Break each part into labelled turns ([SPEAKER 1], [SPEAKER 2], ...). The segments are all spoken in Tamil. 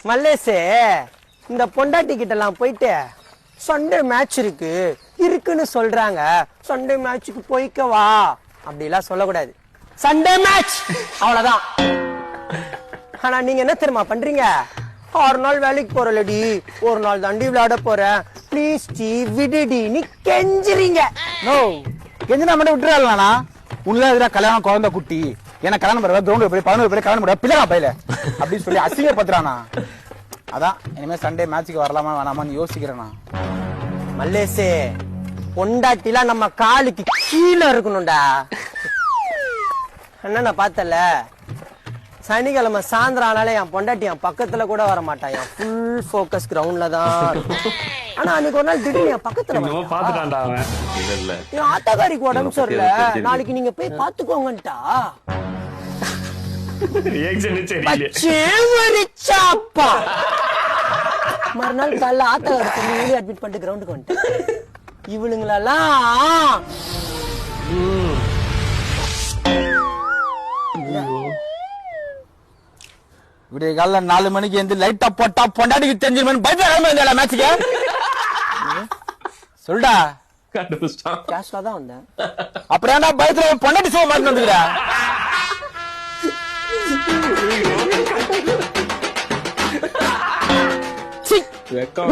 [SPEAKER 1] மல்லேசே, இந்த பொண்டாட்டி கிட்ட எல்லாம் போயிட்டு சண்டே மேட்ச் இருக்குன்னு சொல்றாங்க, சண்டே மேட்சுக்கு போய்க்கவா அப்படிலாம் சொல்லக்கூடாது. சண்டே மேட்ச் அவ்வளவுதான். ஆனா நீங்க என்ன தெரியுமா பண்றீங்க? 6 நாள் வேலைக்கு போறலடி, ஒரு நாள் தாண்டி விளையாட போறேன், ப்ளீஸ் டி விடுடி நீ கெஞ்சுறீங்க.
[SPEAKER 2] நோ, கெஞ்சினா மட்டும் விட்டுறாங்கண்ணா. உள்ள எதிராக கல்யாணம் குழந்தை குட்டி எனக்கு கல்யாணம் பண்ணுவா, கிரௌண்ட் போய் 11 பேர் கல்யாணம் பண்ணுவா, பிள்ளைங்க பையில அப்படின்னு சொல்லி அசிங்கப்படுத்துறானா. அதான் இனிமே சண்டே மேட்சுக்கு வரலாமா வேணாமான்னு யோசிக்கிறேண்ணா.
[SPEAKER 1] மல்லேசே, பொண்டாட்டிலாம் நம்ம காலுக்கு கீழே இருக்கணும்டா. என்ன நான் பார்த்தல, சனிக்கிழமை சாயந்தரம் ஆனாலே என் பொண்டாட்டி என் பக்கத்துல கூட வர மாட்டான். என் ஃபுல் ஃபோக்கஸ் கிரவுண்ட்ல தான். ஆனா அன்னைக்கு ஒரு நாள் திடீர்னு என் பக்கத்துல என் ஆத்தாக்காரிக்கு உடம்பு சரியில்ல, நாளைக்கு நீங்க போய் பாத்துக்கோங்கன்ட்டா. மறுநாள் காலைல ஆத்தாக்காரி அட்மிட் பண்ணிட்டு கிரவுண்டுக்கு வந்துட்டேன். இவளுங்களெல்லாம்
[SPEAKER 2] விடிய காலைல 4 மணிக்கு எந்த லைட்டா போட்டா பொண்டாட்டிக்கு தெரிஞ்சிருமேன்னு பயப்பட மேட்சுக்கு சொல்டா.
[SPEAKER 1] கேஷ்ல தான் வந்தேன்.
[SPEAKER 2] அப்புறம் ஏன்டா பயத்துல பொண்டாட்டி சோக மாட்டு வந்துக்கிற?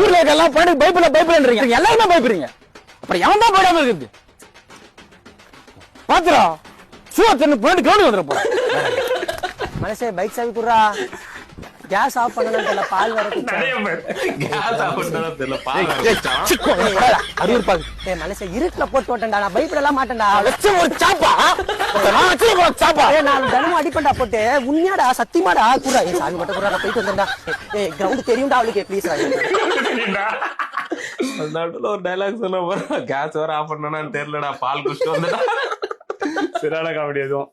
[SPEAKER 2] ஊர்ல எல்லாம் பொண்டாட்டி பயப்படன்றீங்க, எல்லாருமே பயப்படுறீங்க. அப்புறம் எவன் தான் போடாம இருக்குது? பாத்துரா சூவா தண்ணி பொண்டாட்டி கிரௌண்ட் வந்துட போற.
[SPEAKER 1] மனசே பைக் சாவி குடுறா, கேஸ் ஆஃப் பண்ணணும் தெரியல, பால் வர மனசே இருட்டுல போட்டு ஓட்டேன்டா, நான் பைப்ல எல்லாம் மாட்டேன்டா.
[SPEAKER 2] ஒரு சாப்பா
[SPEAKER 1] நான் தினமும் அடிப்பண்டா போட்டு. உண்மையாடா சத்தியமாடா குடுறா, என் சாமி மட்டும் குடுறா, போயிட்டு வந்தேன்டா. கிரவுண்ட் தெரியும்டா அவளுக்கு, ப்ளீஸ்.
[SPEAKER 3] நடுல ஒரு டைலாக் சொன்ன, கேஸ் வேற ஆஃப் பண்ணான்னு தெரியலடா, பால் குடிச்சிட்டு வந்துடா. சிறான காமெடி எதுவும்.